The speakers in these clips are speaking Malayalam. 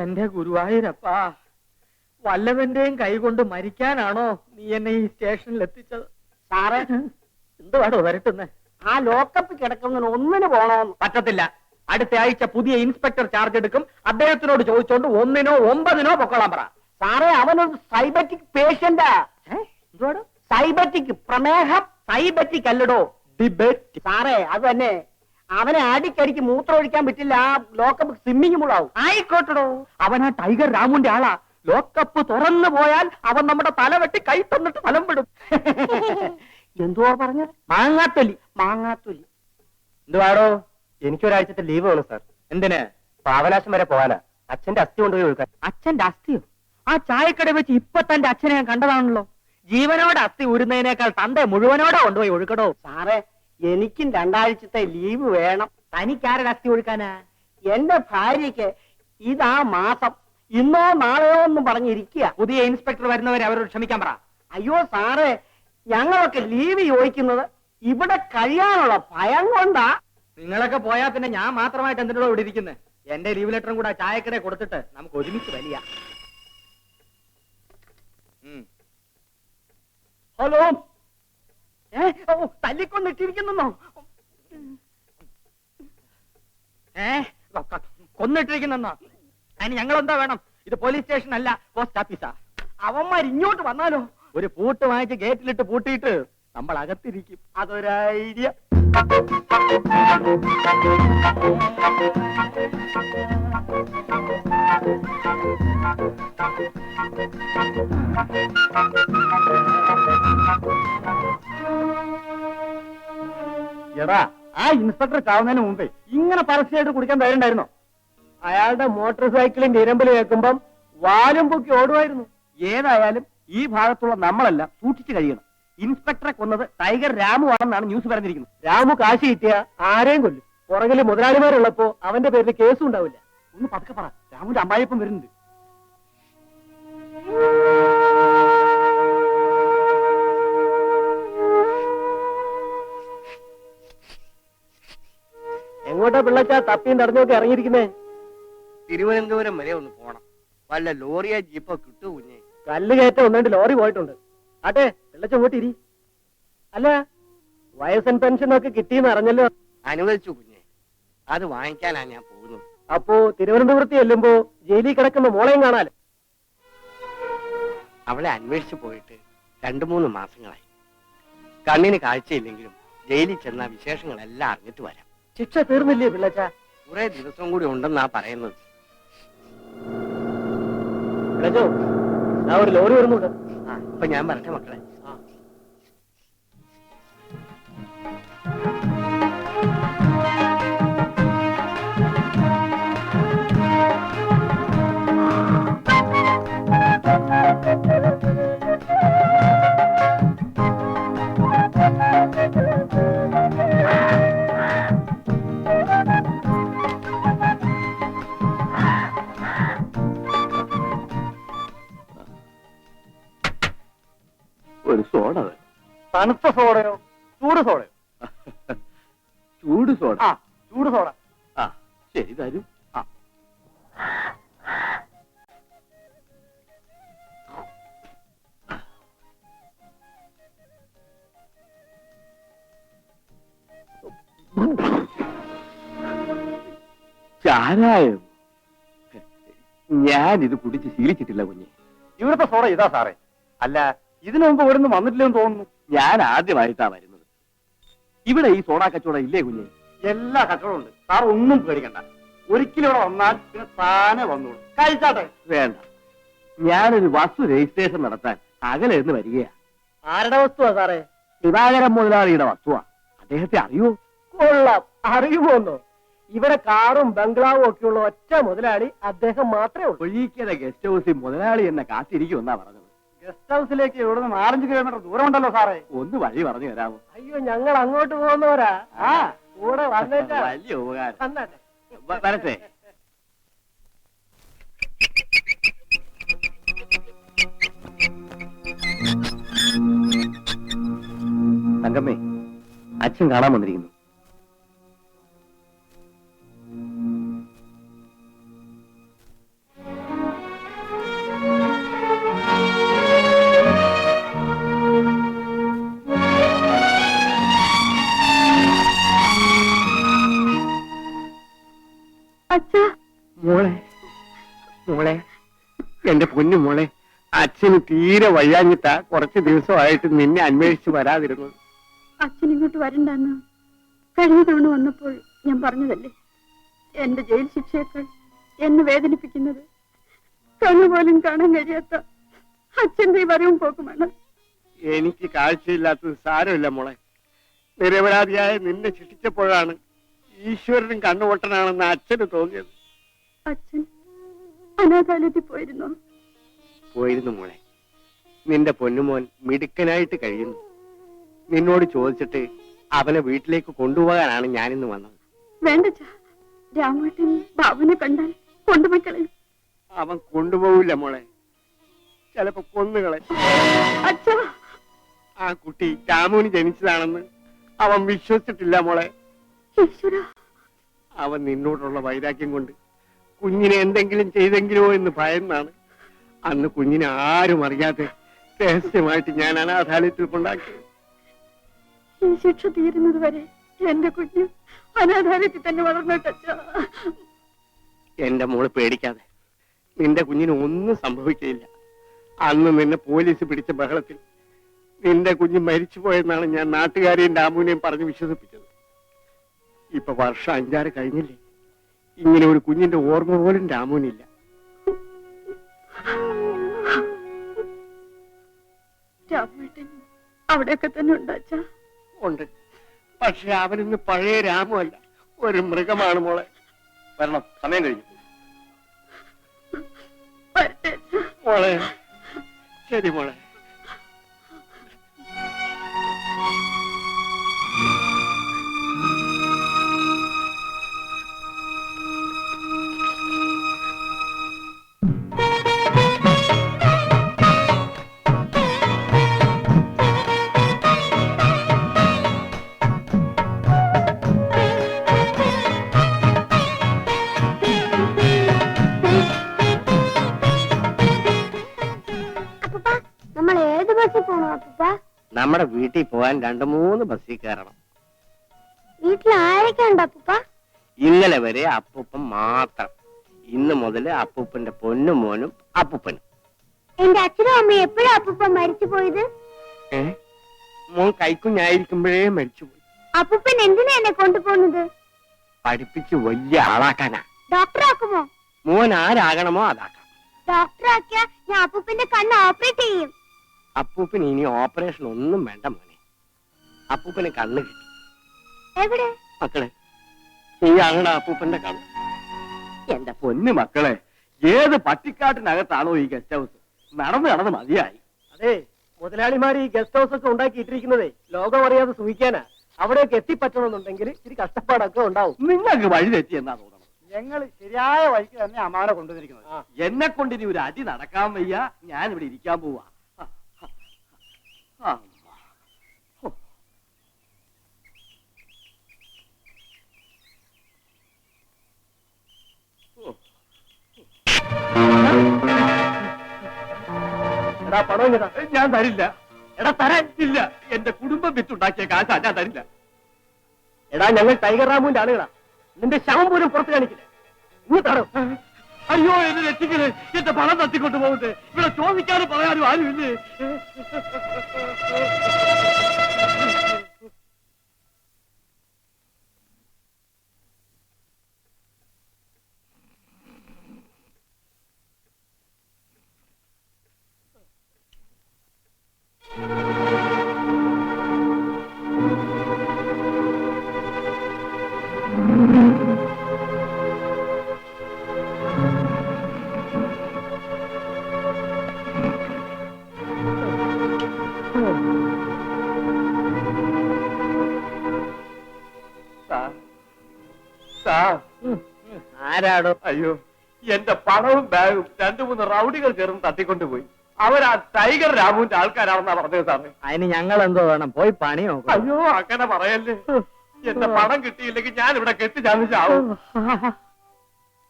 എന്റെ ഗുരുവായൂരപ്പാ, വല്ലവന്റെയും കൈകൊണ്ട് മരിക്കാനാണോ നീ എന്നെ ഈ സ്റ്റേഷനിൽ എത്തിച്ചത്? സാറേ, എന്തുവാടോ വരട്ടുന്നേ? ആ ലോക്കപ്പ് കിടക്കുന്നതിന് ഒന്നിന് പോണോന്ന്. പറ്റത്തില്ല. അടുത്ത ആഴ്ച പുതിയ ഇൻസ്പെക്ടർ ചാർജ് എടുക്കും. അദ്ദേഹത്തിനോട് ചോദിച്ചോണ്ട് 1-നോ 9-നോ പൊക്കോളാൻ പറ. സാറേ, അവനൊരു സൈബറ്റിക് പേഷ്യന്റാ. എന്തുവാടോ? സൈബറ്റിക്, പ്രമേഹം. സൈബറ്റിക് അല്ലടോ, ഡിബേറ്റ്. സാറേ, അത് തന്നെ. അവനെ അടിക്കടിക്ക് മൂത്രം ഒഴിക്കാൻ പറ്റില്ല. ആ ലോക്കപ്പ് സ്വിമ്മിങ് പൂളാവും. ആയിക്കോട്ടടോ, അവൻ ആ ടൈഗർ രാമുന്റെ ആളാ. ലോക്കപ്പ് തുറന്നു പോയാൽ അവൻ നമ്മുടെ തല വെട്ടി കൈ തന്നിട്ട് ഫലം വിടും. എന്തുവാ പറഞ്ഞത്? മാങ്ങാത്തൊലി. മാങ്ങാത്തൊലി. എന്തുവാടോ? എനിക്കൊരാഴ്ചത്തെ ലീവ് വേണം സാർ. എന്തിന്? പാവനാശം വരെ പോവാനാ. അച്ഛന്റെ അസ്ഥി കൊണ്ടുപോയി ഒഴുക്കാൻ. അച്ഛന്റെ അസ്ഥിയോ? ആ ചായക്കട വെച്ച് ഇപ്പൊ തന്റെ അച്ഛനെ ഞാൻ കണ്ടതാണല്ലോ. ജീവനോടെ അസ്ഥി ഉരുന്നതിനേക്കാൾ തന്റെ മുഴുവനോടെ കൊണ്ടുപോയി ഒഴുക്കടോ. സാറേ, എനിക്കും 2 ആഴ്ചത്തെ ലീവ് വേണം. തനിക്കാരുടെ അസ്ഥി ഒഴുക്കാനാ? എന്റെ ഭാര്യയ്ക്ക് ഇതാ മാസം. ഇന്നോ നാളെയോ ഒന്നും പറഞ്ഞിരിക്കുക. പുതിയ ഇൻസ്പെക്ടർ വരുന്നവരെ അവരോട് ക്ഷമിക്കാൻ പറ. അയ്യോ സാറേ, ഞങ്ങളൊക്കെ ലീവ് ചോദിക്കുന്നത് ഇവിടെ കഴിയാനുള്ള ഭയം കൊണ്ടാ. നിങ്ങളൊക്കെ പോയാൽ പിന്നെ ഞാൻ മാത്രമായിട്ട് എന്തിനോട് ഇവിടെ ഇരിക്കുന്നത്? എന്റെ ലീവ് ലെറ്ററും കൂടെ ചായക്കടയെ കൊടുത്തിട്ട് നമുക്ക് ഒരുമിച്ച് വലിയ. ഹലോ. തല്ലിക്കൊണ്ടിട്ടിരിക്കുന്നോ? കൊന്നിട്ടിരിക്കുന്നോ? അതിന് ഞങ്ങൾ എന്താ വേണം? ഇത് പോലീസ് സ്റ്റേഷൻ അല്ല, പോസ്റ്റ് ഓഫീസാ. അവന്മാർ ഇങ്ങോട്ട് വന്നാലോ? ഒരു പൂട്ട് വാങ്ങിച്ച് ഗേറ്റിലിട്ട് പൂട്ടിയിട്ട് നമ്മൾ അകത്തിരിക്കും. അതൊരു ഐഡിയ. എടാ, ആ ഇൻസ്പെക്ടർ ചാവുന്നതിന് മുമ്പേ ഇങ്ങനെ പരസ്യമായിട്ട് കുടിക്കാൻ ധൈര്യണ്ടായിരുന്നോ? അയാളുടെ മോട്ടോർ സൈക്കിളിന്റെ ഇരമ്പിൽ കേൾക്കുമ്പം വാലും പൊക്കി ഓടുമായിരുന്നു. ഏതായാലും ഈ ഭാഗത്തുള്ള നമ്മളെല്ലാം സൂക്ഷിച്ചു കഴിയണം. ഇൻസ്പെക്ടറെ കൊന്നത് ടൈഗർ രാമു ആണെന്നാണ് ന്യൂസ് പറഞ്ഞിരിക്കുന്നത്. രാമു കാശ് കിട്ടിയ ആരെയും കൊല്ലും. പുറകില് മുതലാളിമാരുള്ളപ്പോ അവന്റെ പേരിൽ കേസും ഉണ്ടാവില്ല. ഒന്ന് പതുക്കെ പറ, രാമുന്റെ അമ്മായിപ്പം വരുന്നുണ്ട്. എങ്ങോട്ടാ പിള്ളച്ചാ തപ്പിയും തടഞ്ഞൊക്കെ ഇറങ്ങിയിരിക്കുന്നേ? തിരുവനന്തപുരം വരെ ഒന്ന് പോണം. വല്ല ലോറിയോ ജീപ്പോ കിട്ടൂ കുഞ്ഞെ? കല്ല് കയറ്റം 1-2 ലോറി പോയിട്ടുണ്ട്. ആട്ടെ, പിള്ളച്ച അങ്ങോട്ട് ഇരി. അല്ല, വയസ്സൻ പെൻഷനൊക്കെ കിട്ടിയെന്ന് അറിഞ്ഞല്ലോ. അനുവദിച്ചു കുഞ്ഞെ, അത് വാങ്ങിക്കാനാ ഞാൻ പോകുന്നത്. അപ്പോ തിരുവനന്തപുരത്ത് ചെല്ലുമ്പോ ജയിലിൽ കിടക്കുന്ന മോളെയും കാണാലോ. അവളെ അന്വേഷിച്ചു പോയിട്ട് 2-3 മാസങ്ങളായി. കണ്ണിന് കാഴ്ചയില്ലെങ്കിലും ജയിലിൽ ചെന്ന വിശേഷങ്ങളെല്ലാം അറിഞ്ഞിട്ട് വരാം. ശിക്ഷ തീർന്നില്ലേ പിള്ളച്ച? കുറെ ദിവസം കൂടി ഉണ്ടെന്നാ പറയുന്നത്. പിള്ളച്ചോ, ഒരു ലോറി വരുന്നുണ്ട്. അപ്പൊ ഞാൻ പറഞ്ഞ മക്കളെ. ഒരു സോഡ. തണുത്ത സോഡയോ ചൂട് സോഡയോ? ചൂട് സോഡ. ആ, ചൂട് സോഡ. ആ ശരി, തരും. ആ ചാരായം. ഞാനിത് കുടിച്ച് ശീലിച്ചിട്ടില്ല കുഞ്ഞെ. ഇവിടുത്തെ സോഡ ഇതാ സാറേ. അല്ല, ഇതിനു മുമ്പ് ഇവിടുന്ന് വന്നിട്ടില്ലെന്ന് തോന്നുന്നു. ഞാൻ ആദ്യമായിട്ടാ വരുന്നത്. ഇവിടെ ഈ സോഡാ കച്ചവടം ഇല്ലേ കുഞ്ഞെ? എല്ലാ കച്ചവടവും ഉണ്ട് സാർ, ഒന്നും പേടിക്കണ്ട. ഒരിക്കലും ഇവിടെ വന്നാൽ പിന്നെ താനെ വന്നോളൂ. കഴിച്ചാട്ടെ. വേണ്ട, ഞാനൊരു വസ്തു രജിസ്ട്രേഷൻ നടത്താൻ അകലെ നിന്ന് വരികയാ. ആരുടെ വസ്തുവാ സാറേ? ദിവാകരൻ മുതലാളിയുടെ വസ്തുവാ. അദ്ദേഹത്തെ അറിയോ? കൊള്ളാം, അറിയുമോന്നോ? ഇവിടെ കാറും ബംഗ്ലാവും ഒക്കെ ഉള്ള ഒറ്റ മുതലാളി അദ്ദേഹം മാത്രമേ ഉള്ളൂ. ഒഴിക്കര ഗസ്റ്റ് ഹൗസിൽ മുതലാളി എന്നെ കാത്തിരിക്കുമെന്നാ പറഞ്ഞത്. ഗസ്റ്റ് ഹൗസിലേക്ക് ഇവിടുന്ന് 4-5 കിലോമീറ്റർ ദൂരമുണ്ടല്ലോ സാറേ. ഒന്ന് വഴി പറഞ്ഞു തരാമോ? അയ്യോ, ഞങ്ങൾ അങ്ങോട്ട് പോകുന്നവരാ. ആ, കൂടെ വന്നേറ്റാ. വലിയ ഉപകാരം. വന്നാട്ടെ. വരട്ടെ. തങ്കമ്മേ, അച്ഛൻ കാണാൻ വന്നിരിക്കുന്നു. അച്ഛാ, മോളെ മോളെ എന്റെ പൊന്നു മോളെ, അച്ഛന് തീരെ വയ്യാഞ്ഞിട്ടാ കുറച്ച് ദിവസമായിട്ട് നിന്നെ അന്വേഷിച്ച് വരാതിരുന്നത്. അച്ഛൻ ഇങ്ങോട്ട് വരണ്ടെന്ന് കഴിഞ്ഞ തവണ വന്നപ്പോൾ ഞാൻ പറഞ്ഞതല്ലേ. എന്റെ ജയിൽ ശിക്ഷയേക്കാൾ എന്നെ വേദനിപ്പിക്കുന്നത് കണ്ണുപോലും കാണാൻ കഴിയാത്ത അച്ഛന്റെ ഈ വരവും പോക്കുമാണ്. എനിക്ക് കാഴ്ചയില്ലാത്തത് സാരമില്ല മോളെ. നിരപരാധിയായ നിന്നെ ശിക്ഷിച്ചപ്പോഴാണ് ഈശ്വരനും കണ്ണുപൊട്ടനാണെന്ന് അച്ഛന് തോന്നിയത്. അച്ഛൻ അനാഥാലയത്തിൽ പോയിരുന്നോ? പോയിരുന്നു മോളെ. നിന്റെ പൊന്നുമോൻ മിടുക്കനായിട്ട് കഴിയുന്നു. നിന്നോട് ചോദിച്ചിട്ട് അവനെ വീട്ടിലേക്ക് കൊണ്ടുപോകാനാണ് ഞാനിന്ന് വന്നത്. വേണ്ട രാമേട്ടൻ ബാബുവിനെ കണ്ടാൽ കൊണ്ടുപോയിക്കളെ. അവൻ കൊണ്ടുപോകില്ല മോളെ, ചിലപ്പോ കൊന്നുകളെ. അച്ഛാ, ആ കുട്ടി രാമുവിന് ജനിച്ചതാണെന്ന് അവൻ വിശ്വസിച്ചിട്ടില്ല മോളെ. ഈശ്വരാ, അവൻ നിന്നോടുള്ള വൈരാഗ്യം കൊണ്ട് കുഞ്ഞിനെ എന്തെങ്കിലും ചെയ്തെങ്കിലോ എന്ന് ഭയന്നാണ് അന്ന് കുഞ്ഞിനെ ആരും അറിയാതെ രഹസ്യമായിട്ട് ഞാൻ അനാഥാലയത്തിൽ കൊണ്ടാക്കിയത്. ഈ ശിക്ഷ തീരുന്നത് വരെ എന്റെ കുഞ്ഞ് അനാഥാലയത്തിൽ തന്നെ വളർന്നോട്ടച്ഛാ. എന്റെ മോള് പേടിക്കാതെ, നിന്റെ കുഞ്ഞിന് ഒന്നും സംഭവിക്കില്ല. അന്ന് നിന്നെ പോലീസ് പിടിച്ച ബഹളത്തിൽ നിന്റെ കുഞ്ഞ് മരിച്ചുപോയെന്നാണ് ഞാൻ നാട്ടുകാരെയും രാമുവിനെയും പറഞ്ഞ് വിശ്വസിപ്പിച്ചത്. ഇപ്പൊ വർഷം 5-6 കഴിഞ്ഞില്ലേ, ഇങ്ങനെ ഒരു കുഞ്ഞിന്റെ ഓർമ്മ പോലും രാമുവിനില്ല. രാമേട്ടൻ അവിടെയൊക്കെ തന്നെ ഉണ്ടാച്ചാ? ഉണ്ട്, പക്ഷെ അവനിന്ന് പഴയ രാമു അല്ല, ഒരു മൃഗമാണ് മോളെ. വരണം, സമയം കഴിഞ്ഞു. വരട്ടെ അച്ഛാ. മോളെ, ശരി മോളെ. നമ്മൾ ഏത് ബസ്സിൽ പോണോ അപ്പൂപ്പ? നമ്മുടെ വീട്ടിൽ പോകാൻ 2-3 ബസ്സിൽ കയറണം. വീട്ടിൽ ആരൊക്കെ ഉണ്ട് അപ്പൂപ്പ? ഇന്നലെ വരെ അപ്പൂപ്പൻ മാത്രം. ഇന്ന് മുതൽ അപ്പൂപ്പന്റെ പൊന്നും മോനും അപ്പൂപ്പനും. എന്റെ അച്ഛനും അമ്മയും എപ്പോഴും അപ്പൂപ്പ മരിച്ചു പോയത്? മോൻ കൈക്കുഞ്ഞായിരിക്കുമ്പോഴേ മരിച്ചുപോയി. അപ്പൂപ്പൻ എന്തിനാ എന്നെ കൊണ്ടുപോകുന്നത്? പഠിപ്പിച്ച് വലിയ ആളാക്കാനാ. ഡോക്ടറാക്കുമോ? മോൻ ആരാകണമോ അതാക്കാം. ഡോക്ടറാക്കിയാ ഞാൻ അപ്പൂപ്പന്റെ കണ്ണ് ഓപ്പറേറ്റ് ചെയ്യും. അപ്പൂപ്പന് ഇനി ഓപ്പറേഷൻ ഒന്നും വേണ്ട മോനെ. അപ്പൂപ്പന് കണ്ണ് കിട്ടി. എവിടെ? മക്കളെ, ഈ ആണോ അപ്പൂപ്പന്റെ കണ്ണ്? എന്റെ പൊന്നു മക്കളെ, ഏത് പട്ടിക്കാട്ടിനകത്താണോ ഈ ഗസ്റ്റ് ഹൗസ്? നടന്ന് നടന്ന് മതിയായി. അതെ, മുതലാളിമാർ ഈ ഗസ്റ്റ് ഹൗസ് ഒക്കെ ഉണ്ടാക്കിയിട്ടിരിക്കുന്നതേ ലോകം അറിയാതെ സൂഹിക്കാനാ. അവിടെയൊക്കെ എത്തിപ്പറ്റണമെന്നുണ്ടെങ്കിൽ ഇച്ചിരി കഷ്ടപ്പാടൊക്കെ ഉണ്ടാവും. നിങ്ങൾക്ക് വഴി തെറ്റി എന്നാ തോന്നണം. ഞങ്ങൾ ശരിയായ വഴിക്ക് തന്നെ അമ്മാനെ കൊണ്ടുവന്നിരിക്കുന്നത്. എന്നെ കൊണ്ട് ഇനി ഒരു അടി നടക്കാൻ വയ്യ. ഞാൻ ഇവിടെ ഇരിക്കാൻ പോവാ. എടാ പണം ഇങ്ങതാ. ഞാൻ തരില്ല. എടാ തരാൻ ഇല്ല. എന്റെ കുടുംബം വെച്ചുണ്ടാക്കിയ കാശാ, ഞാൻ തരില്ല. എടാ ഞങ്ങൾ ടൈഗർ രാമുവിന്റെ ആളുകളാ. നിന്റെ ശവം പോലും പുറത്ത് കാണിക്കില്ല. ഇനി തടോ. അയ്യോ, എന്നെ രക്ഷിക്കല്. എന്റെ പണം തട്ടിക്കൊണ്ട് പോകുന്നത്. ഇവിടെ ചോദിക്കാനും പറയാനും ആരുമില്ലേ? ആരാടോ? അയ്യോ, എന്റെ പണവും ബാഗും 2-3 റൗഡികൾ ചേർന്ന് തട്ടിക്കൊണ്ടുപോയി. അവരാ ടൈഗർ രാമുവിന്റെ ആൾക്കാരാണെന്നാ പറഞ്ഞത് സാറേ. അതിന് ഞങ്ങൾ എന്തോ വേണം? പോയി പണി നോക്കാം. അയ്യോ, അങ്ങനെ പറയല്ലേ. എന്റെ പണം കിട്ടിയില്ലെങ്കിൽ ഞാൻ ഇവിടെ കെട്ടിച്ചാവും.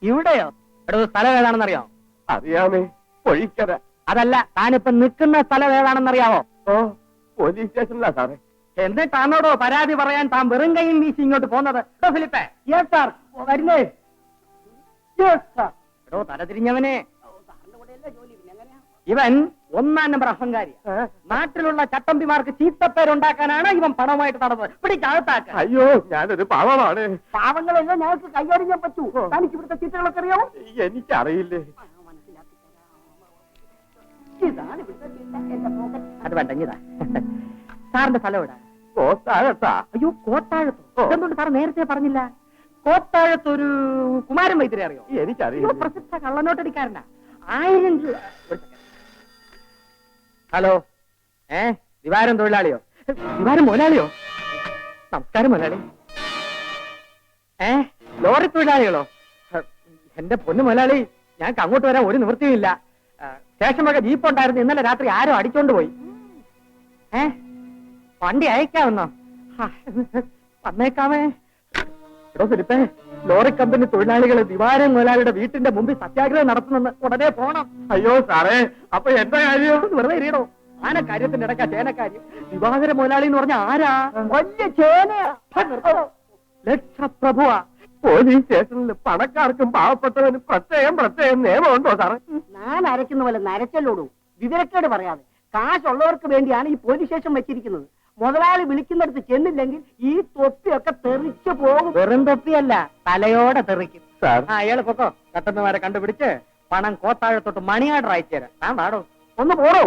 ഇവിടെയോ? എടോ, സ്ഥലം ഏതാണെന്നറിയോ? അറിയാമേ, പൊഴിക്കര. അതല്ല, താനിപ്പോ നിൽക്കുന്ന സ്ഥലം ഏതാണെന്നറിയാവോ? ഓ, പോലീസ് സ്റ്റേഷനിലാ സാറേ. എന്നിട്ടാണോടോ പരാതി പറയാൻ താൻ വെറും കൈയും വീശി ഇങ്ങോട്ട് പോന്നത്? ഫിലിപ്പേ, യെസ് സാർ, വരുന്നേ. എടോ തലതിരിഞ്ഞവനെ, ഇവൻ ഒന്നാം നമ്പർ അഹങ്കാരി. നാട്ടിലുള്ള ചട്ടമ്പിമാർക്ക് ചീത്തപ്പേരുണ്ടാക്കാനാണ് ഇവൻ പണമായിട്ട് നടന്നത്. പിടിച്ചകത്താക്ക. അയ്യോ ഞാനൊരു പാവമാണ്. പാവങ്ങളെല്ലാം ഞങ്ങൾക്ക് കൈകാര്യം ചെയ്യാൻ പറ്റൂ. തനിക്ക് ഇവിടുത്തെ ചീട്ടുകളൊക്കെ അറിയാമോ? എനിക്കറിയില്ലേ. ഇതാണ് ഇവിടുത്തെ ചീട്ട. എന്റെ പോക്കറ്റ്. അത് വേണ്ട ഇതാ. സാറിന്റെ സ്ഥലം എവിടെ? കോത്താഴത്താ. അയ്യോ കോത്താഴത്തോ? എന്തുകൊണ്ട് സാർ നേരത്തെ പറഞ്ഞില്ല? കോത്താഴത്ത് ഒരു കുമാരൻ വൈദ്യരെ അറിയോ? അയ്യോ എനിക്കറിയില്ല. പ്രസിദ്ധ കള്ളനോട്ടടിക്കാരനാ. 1000 രൂപ. ഒരു second. ഹലോ, ദിവാരം തൊഴിലാളിയോ? ദിവാരം മുതലാളിയോ? നമസ്കാരം മുതലാളി. ലോറി തൊഴിലാളികളോ? എന്റെ പൊന്നു മുതലാളി, ഞങ്ങൾക്ക് അങ്ങോട്ട് വരാൻ ഒരു നിവൃത്തിയുമില്ല. സ്റ്റേഷൻ വക ജീപ്പ് ഉണ്ടായിരുന്നു, ഇന്നലെ രാത്രി ആരോ അടിച്ചോണ്ട് പോയി. വണ്ടി അയക്കാമെന്നോ? വന്നേക്കാമേ. എടോ ഫിലിപ്പേ, ലോറി കമ്പനി തൊഴിലാളികൾ ദിവാരം മുതലാളിയുടെ വീട്ടിന്റെ മുമ്പിൽ സത്യാഗ്രഹം നടത്തുന്നെന്ന് ഉടനെ പോണം. അയ്യോ സാറേ, അപ്പൊ എന്താ കാര്യം? വെറുതെ ഇരിയടോ. ആന കാര്യത്തിന്റെ ഇടയ്ക്കാ ചേനക്കാര്യം. ദിവാകര മുതലാളി എന്ന് പറഞ്ഞ ആരാ? വലിയ ചേനയാ. ലക്ഷപ്രഭുവാ. പോലീസ് സ്റ്റേഷനിൽ പണക്കാർക്കും പാവപ്പെട്ടവനും പ്രത്യേകം നിയമമുണ്ടോ സാറേ? ഞാൻ അരയ്ക്കുന്ന പോലെ നരച്ചല്ലോടൂ. വിവരക്കേട് പറയാതെ. കാശുള്ളവർക്ക് വേണ്ടിയാണ് ഈ പോലീസ് സ്റ്റേഷൻ വെച്ചിരിക്കുന്നത്. മുതലാളി വിളിക്കുന്നിടത്ത് ചെന്നില്ലെങ്കിൽ ഈ തൊപ്പിയൊക്കെ തെറിച്ചു പോകും. വെറും തൊപ്പിയല്ല, തലയോടെ തെറിക്കും. സാർ അയാൾ പൊക്കോ. കട്ടന്മാരെ കണ്ടുപിടിച്ച് പണം കോത്താഴത്തോട്ട് മണി ഓർഡർ അയച്ചു തരാം. നാടോ ഒന്ന് പോടോ.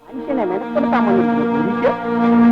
മനുഷ്യനെ മെനക്കെടുത്താൻ വന്നിരിക്കുന്നു.